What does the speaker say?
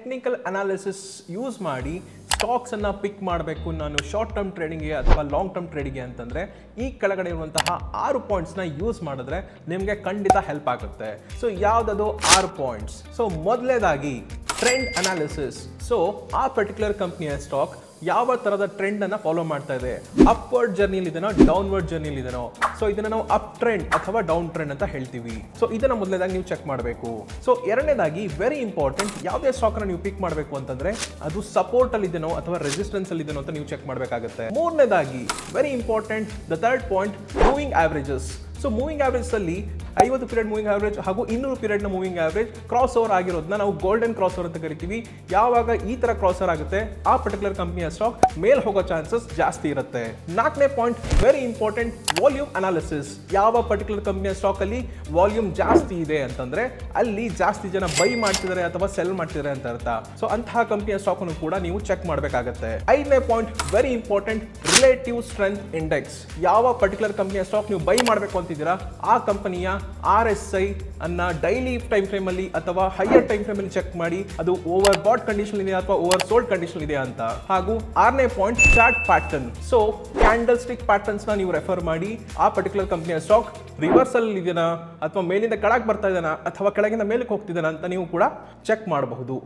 Technical analysis use ಮಾಡಿ stocks ಅನ್ನ ಪಿಕ್ ಮಾಡಬೇಕು ನಾನು ಶಾರ್ಟ್ ಟರ್ಮ್ ಟ್ರೇಡಿಂಗ್ಗೆ ಅಥವಾ ಲಾಂಗ್ ಟರ್ಮ್ ಟ್ರೇಡಿಂಗ್ಗೆ ಅಂತಂದ್ರೆ ಈ ಕೆಳಗಡೆ ಇರುವಂತಹ 6 ಪಾಯಿಂಟ್ಸ್ ನ ಯೂಸ್ ಮಾಡಿದ್ರೆ ನಿಮಗೆ ಖಂಡಿತ ಹೆಲ್ಪ್ ಆಗುತ್ತೆ. ಸೊ ಯಾವ್ದದು 6 ಪಾಯಿಂಟ್ಸ್? ಸೊ ಮೊದಲನೇದಾಗಿ ಟ್ರೆಂಡ್ ಅನಾಲಿಸಿಸ್. ಸೊ ಆ ಪರ್ಟಿಕ್ಯುಲರ್ ಕಂಪ್ನಿಯ ಸ್ಟಾಕ್ ಯಾವ ತರದ ಟ್ರೆಂಡ್ ಅನ್ನ ಫಾಲೋ ಮಾಡ್ತಾ ಇದೆ, ಅಪ್ವರ್ಡ್ ಜರ್ನಿಲಿ ಇದೆನೋ ಡೌನ್ವರ್ಡ್ ಜರ್ನಿಲಿ ಇದೆನೋ. ಸೊ ಇದನ್ನ ನಾವು ಅಪ್ ಟ್ರೆಂಡ್ ಅಥವಾ ಡೌನ್ ಟ್ರೆಂಡ್ ಅಂತ ಹೇಳ್ತೀವಿ. ಸೊ ಇದನ್ನ ಮೊದಲನೇದಾಗಿ ನೀವು ಚೆಕ್ ಮಾಡಬೇಕು. ಸೊ ಎರಡನೇದಾಗಿ ವೆರಿ ಇಂಪಾರ್ಟೆಂಟ್, ಯಾವುದೇ ಸ್ಟಾಕ್ ಅನ್ನ ನೀವು ಪಿಕ್ ಮಾಡಬೇಕು ಅಂತಂದ್ರೆ ಅದು ಸಪೋರ್ಟ್ ಅಲ್ಲಿ ಇದೆನೋ ಅಥವಾ ರೆಸಿಸ್ಟೆನ್ಸ್ ಅಲ್ಲಿ ಇದೆನೋ ಅಂತ ನೀವು ಚೆಕ್ ಮಾಡಬೇಕಾಗುತ್ತೆ. ಮೂರನೇದಾಗಿ very important, the third point, moving averages. So moving average ಅಲ್ಲಿ 50 ಪೀರಿಯಡ್ ಮೂವಿಂಗ್ ಆವರೇಜ್ ಹಾಗೂ 200 ಪೀರಿಯಡ್ ನ ಮೂವಿಂಗ್ ಆವರೇಜ್ ಕ್ರಾಸ್ ಓವರ್ ಆಗಿರೋದನ್ನ ನಾವು ಗೋಲ್ಡನ್ ಕ್ರಾಸ್ ಓವರ್ ಅಂತ ಕರಿತೀವಿ. ಯಾವಾಗ ಈ ತರ ಕ್ರಾಸ್ ಓವರ್ ಆಗುತ್ತೆ ಆ ಪರ್ಟಿಕ್ಯುಲರ್ ಕಂಪನಿಯ ಸ್ಟಾಕ್ ಮೇಲ್ ಹೋಗೋ ಚಾನ್ಸಸ್ ಜಾಸ್ತಿ ಇರುತ್ತೆ. ನಾಲ್ಕನೇ point very important, volume analysis. ಯಾವ ಪರ್ಟಿಕ್ಯುಲರ್ ಕಂಪನಿಯ ಸ್ಟಾಕ್ ಅಲ್ಲಿ ವಾಲ್ಯೂಮ್ ಜಾಸ್ತಿ ಇದೆ ಅಂತಂದ್ರೆ ಅಲ್ಲಿ ಜಾಸ್ತಿ ಜನ ಬೈ ಮಾಡ್ತಿದ್ದಾರೆ ಅಥವಾ ಸೆಲ್ ಮಾಡ್ತಿದ್ದಾರೆ ಅಂತ ಅರ್ಥ. ಸೊ ಅಂತಹ ಕಂಪನಿಯ ಸ್ಟಾಕ್ ಅನ್ನು ಕೂಡ ನೀವು ಚೆಕ್ ಮಾಡಬೇಕಾಗುತ್ತೆ. ಐದನೇ point very important, relative strength index. ಯಾವ ಪರ್ಟಿಕ್ಯುಲರ್ ಕಂಪನಿಯ ಸ್ಟಾಕ್ ನೀವು ಬೈ ಮಾಡಬೇಕು ಅಂತಿದ್ದೀರಾ ಆ ಕಂಪನಿಯ RSI ಅನ್ನ ಡೈಲಿ ಟೈಮ್ ಫ್ರೇಮ್ ಅಲ್ಲಿ ಅಥವಾ ಹೈಯರ್ ಟೈಮ್ ಫ್ರೇಮ್ ಅಲ್ಲಿ ಚೆಕ್ ಮಾಡಿ ಅದು ಓವರ್ ಬಾಟ್ ಕಂಡೀಷನ್ ಇದೆಯಾ ಅಥವಾ ಓವರ್ ಸೋಲ್ಡ್ ಕಂಡೀಷನ್ ಇದೆಯಾ ಅಂತ. ಹಾಗೂ ಆರನೇ point, chart pattern. So candle stick patterns ನ ನೀವು ರೆಫರ್ ಮಾಡಿ ಆ ಪರ್ಟಿಕ್ಯುಲರ್ ಕಂಪನಿಯ ಸ್ಟಾಕ್ ರಿವರ್ಸಲ್ ಇದೆನಾ ಅಥವಾ ಮೇಲಿಂದ ಕೆಳಗೆ ಬರ್ತಾ ಇದೆನಾ ಅಥವಾ ಕೆಳಗಿಂದ ಮೇಲಕ್ಕೆ ಹೋಗ್ತಿದ್ದಾನ ಅಂತ ನೀವು ಕೂಡ ಚೆಕ್ ಮಾಡಬಹುದು.